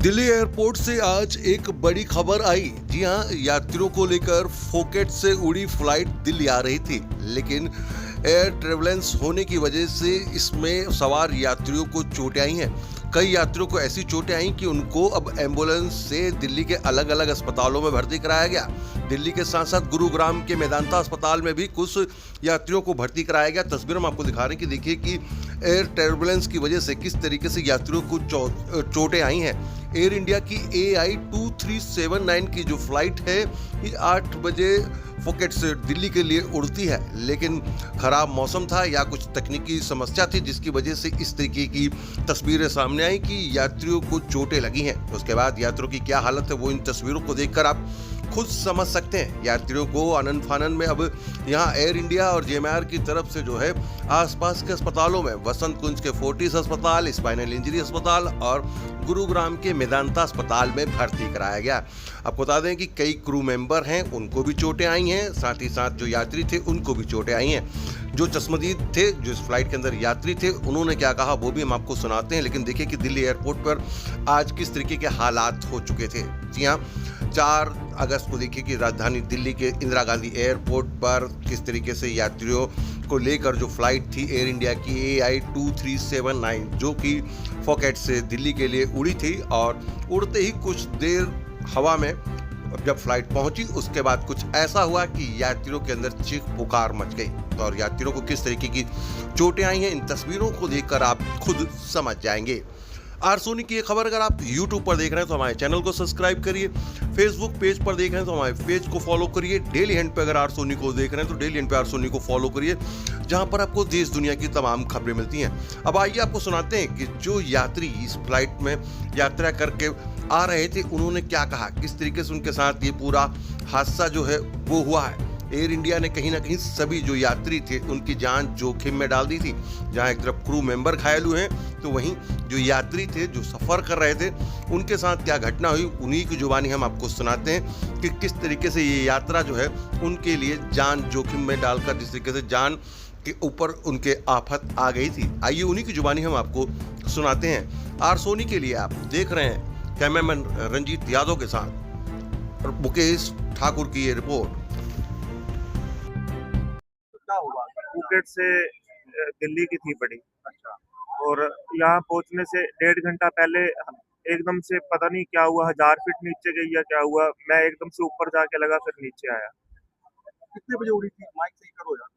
Delhi airport से आज एक बड़ी खबर आई। जी हां, यात्रियों को लेकर फोकेट से उड़ी फ्लाइट दिल्ली आ रही थी, लेकिन एयर ट्रेवलेंस होने की वजह से इसमें सवार यात्रियों को चोटें आई हैं। कई यात्रियों को ऐसी चोटें आई कि उनको अब एम्बुलेंस से दिल्ली के अलग अलग अस्पतालों में भर्ती कराया गया। दिल्ली के साथ साथ गुरुग्राम के मेदांता अस्पताल में भी कुछ यात्रियों को भर्ती कराया गया। तस्वीर हम आपको दिखा रहे हैं कि देखिए कि एयर टर्बुलेंस की वजह से किस तरीके से यात्रियों को चोटें आई हैं। एयर इंडिया की AI2379 की जो फ्लाइट है, ये 8 बजे फुकेट से दिल्ली के लिए उड़ती है, लेकिन खराब मौसम था या कुछ तकनीकी समस्या थी जिसकी वजह से इस तरीके की तस्वीरें सामने आई कि यात्रियों को चोटें लगी हैं। उसके बाद यात्रियों की क्या हालत है वो इन तस्वीरों को देखकर आप खुद समझ सकते हैं। यात्रियों को आनन फानन में अब यहाँ एयर इंडिया और जेएमआर की तरफ से जो है आसपास के अस्पतालों में वसंत कुंज के फोर्टिस अस्पताल, स्पाइनल इंजरी अस्पताल और गुरुग्राम के मेदांता अस्पताल में भर्ती कराया गया। आपको बता दें कि कई क्रू मेंबर हैं, उनको भी चोटें आई हैं, साथ ही साथ जो यात्री थे उनको भी चोटें आई हैं। जो चश्मदीद थे, जो इस फ्लाइट के अंदर यात्री थे, उन्होंने क्या कहा वो भी हम आपको सुनाते हैं। लेकिन देखिए कि दिल्ली एयरपोर्ट पर आज किस तरीके के हालात हो चुके थे। जी हाँ, 4 अगस्त को देखिए कि राजधानी दिल्ली के इंदिरा गांधी एयरपोर्ट पर किस तरीके से यात्रियों को लेकर जो फ्लाइट थी एयर इंडिया की AI2379, जो कि फुकेट से दिल्ली के लिए उड़ी थी, और उड़ते ही कुछ देर हवा में जब फ्लाइट पहुंची उसके बाद कुछ ऐसा हुआ कि यात्रियों के अंदर चीख पुकार मच गई। और यात्रियों को किस तरीके की चोटें आई हैं, इन तस्वीरों को देखकर आप खुद समझ जाएंगे। आर सोनी की ये खबर अगर आप YouTube पर देख रहे हैं तो हमारे चैनल को सब्सक्राइब करिए, फेसबुक पेज पर देख रहे हैं तो हमारे पेज को फॉलो करिए, डेली हैंड पे अगर आर सोनी को देख रहे हैं तो डेली हैंड पे आर सोनी को फॉलो करिए, जहां पर आपको देश दुनिया की तमाम खबरें मिलती हैं। अब आइए आपको सुनाते हैं कि जो यात्री इस फ्लाइट में यात्रा करके आ रहे थे उन्होंने क्या कहा, किस तरीके से उनके साथ ये पूरा हादसा जो है वो हुआ है। एयर इंडिया ने कहीं ना कहीं सभी जो यात्री थे उनकी जान जोखिम में डाल दी थी। जहां एक तरफ क्रू मेंबर घायल हुए हैं तो वहीं जो यात्री थे जो सफ़र कर रहे थे उनके साथ क्या घटना हुई, उन्हीं की जुबानी हम आपको सुनाते हैं कि किस तरीके से ये यात्रा जो है उनके लिए जान जोखिम में डालकर जिस तरीके से जान के ऊपर उनके आफत आ गई थी। आइए उन्हीं की जुबानी हम आपको सुनाते हैं। आर सोनी के लिए आप देख रहे हैं कैमरामैन रंजीत यादव के साथ और मुकेश ठाकुर की ये रिपोर्ट। क्या हुआ? फुकेट से दिल्ली की थी बड़ी। अच्छा। और यहाँ पहुंचने से 1.5 घंटा पहले एकदम से पता नहीं क्या हुआ, 1000 फीट नीचे गई या क्या हुआ, मैं एकदम से ऊपर जाके लगा फिर नीचे आया। कितने बजे उड़ी थी? माइक सही करो यार।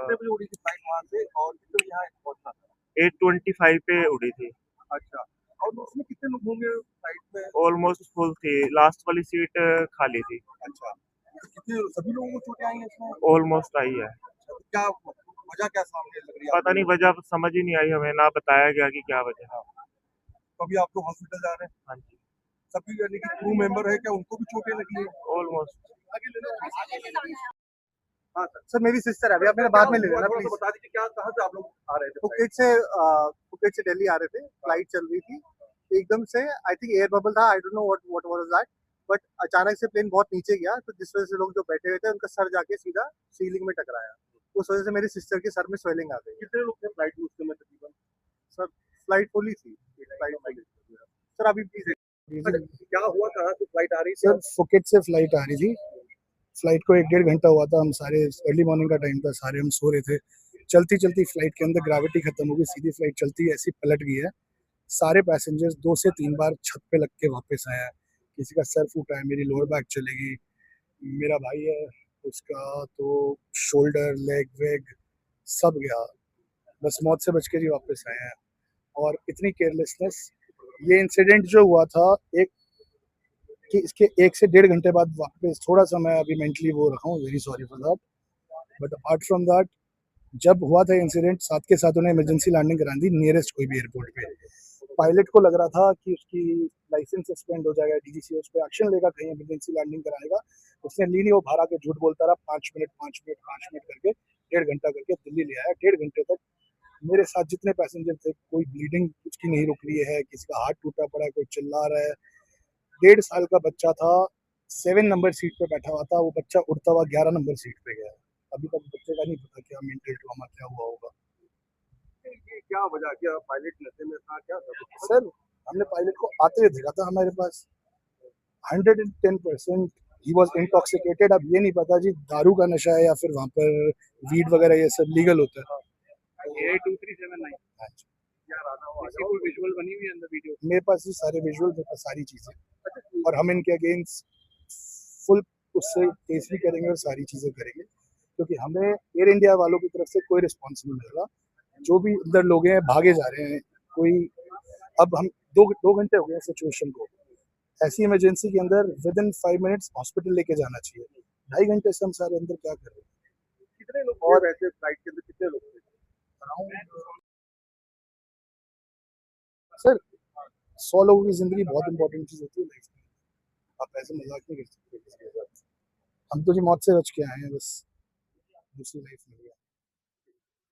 कितने बजे उड़ी थी फ्लाइट वहां से और कितने बजे यहाँ पहुंचना था? 8:25 पे उड़ी थी। अच्छा, और उसमें कितने लोग होंगे फ्लाइट में? ऑलमोस्ट फुल थी, लास्ट वाली सीट खाली थी। अच्छा, तो कितने सभी लोगों को चोटें आई हैं इसमें? ऑलमोस्ट आई है। अच्छा, तो क्या वजह क्या सामने लग रही है पता नहीं, आपको? वजह समझ ही नहीं आई हमें, ना बताया गया कि क्या वजह है। तो अभी आप लोग हॉस्पिटल जा रहे हैं? हाँ जी, सभी यानी कि क्रू मेंबर है, क्या उनको भी चोटें लगी है? ऑलमोस्ट। हाँ सर, सर मेरी सिस्टर है, अभी आप मेरे बाद में ले लेना थोड़ा सा प्लीज। बता दीजिए क्या, कहाँ से आप लोग आ रहे थे? फुकेट से दिल्ली आ रहे थे, फ्लाइट चल रही थी, एकदम से आई थिंक एयर बबल था, I don't know what was that, but अचानक से प्लेन बहुत नीचे गया, तो जिस वजह से लोग जो बैठे हुए थे उनका सर जाके सीधा सीलिंग में टकराया। उस वजह से मेरी सिस्टर के सर में स्वेलिंग आ गई। कितने लोग थे फ्लाइट में उस समय तकरीबन? सर फ्लाइट फुली थी, फ्लाइट फुली। सर अभी प्लीज क्या हुआ, कहाँ से फ्लाइट आ रही थी? सर फुकेट से फ्लाइट आ रही थी। फ्लाइट को 1-1.5 घंटा हुआ था, हम सारे अर्ली मॉर्निंग का टाइम था, सारे हम सो रहे थे। चलती चलती फ्लाइट के अंदर ग्रेविटी खत्म हो गई, सीधी फ्लाइट चलती ऐसी पलट गई है। सारे पैसेंजर्स 2 से 3 बार छत पे लग के वापस आए हैं। किसी का सर फूटा है, मेरी लोअर बैक चलेगी, मेरा भाई है उसका तो शोल्डर लेग वेग सब गया, बस मौत से बच के ही वापस आए हैं। और इतनी केयरलेसनेस, ये इंसिडेंट जो हुआ था एक कि इसके 1 से 1.5 घंटे बाद वापस थोड़ा सा मैं अभी मेंटली वो रखा हूँ, very sorry for that, but apart from that जब हुआ था इंसिडेंट साथ के साथ उन्हें इमरजेंसी लैंडिंग करा दी नियरेस्ट कोई भी एयरपोर्ट पे। पायलट को लग रहा था कि उसकी लाइसेंस सस्पेंड हो जाएगा, डीजीसी उस पर एक्शन लेगा, कहीं इमरजेंसी लैंडिंग कराएगा, उसने ली नहीं, वो बाहर आके झूठ बोलता रहा, 5 मिनट करके 1.5 घंटा करके दिल्ली ले आया। 1.5 घंटे तक मेरे साथ जितने पैसेंजर थे कोई ब्लीडिंग कुछ की नहीं रुक रही है, किसी का हाथ टूटा पड़ा है, कोई चिल्ला रहा है। 1.5 साल का बच्चा था, 7 नंबर सीट पे बैठा हुआ था, वो बच्चा उड़ता हुआ 11 नंबर सीट पे गया। अभी तक बच्चे का नहीं पता क्या मेंटल ट्रॉमा क्या हुआ होगा। ये क्या वजह, क्या पायलट नशे में था, क्या था? सर हमने पायलट को आते हुए देखा था हमारे पास 110% ही वॉज इंटॉक्सिकेटेड। अब ये नहीं पता जी दारू का नशा है या फिर वहाँ पर वीड वगैरह ये सब लीगल होता है। AI2379 हाँ जी, यार आना हो, इसकी कोई विजुअल बनी हुई है अंदर वीडियो? मेरे पास ये सारे विजुअल, मेरे पास सारी चीज़ें, और हम इनके अगेंस्ट फुल उससे केस भी करेंगे और सारी चीज़ें करेंगे, क्योंकि हमें एयर इंडिया वालों की तरफ से कोई रिस्पॉन्स नहीं मिल रहा। जो भी अंदर लोग हैं भागे जा रहे हैं। कोई अब हम दो घंटे हो गए सिचुएशन को, ऐसी इमरजेंसी के अंदर विद इन 5 मिनट्स हॉस्पिटल लेके जाना चाहिए। 2.5 घंटे से हम सारे अंदर क्या कर रहे हैं? कितने लोग थे वैसे फ्लाइट के अंदर, कितने लोग थे? सर 100 लोगों की जिंदगी बहुत इंपॉर्टेंट चीज होती है लाइफ में, आप ऐसे मजाक नहीं कर सकते किसी के साथ। हम तो जी मौत से बच के आए हैं, बस दूसरी लाइफ में।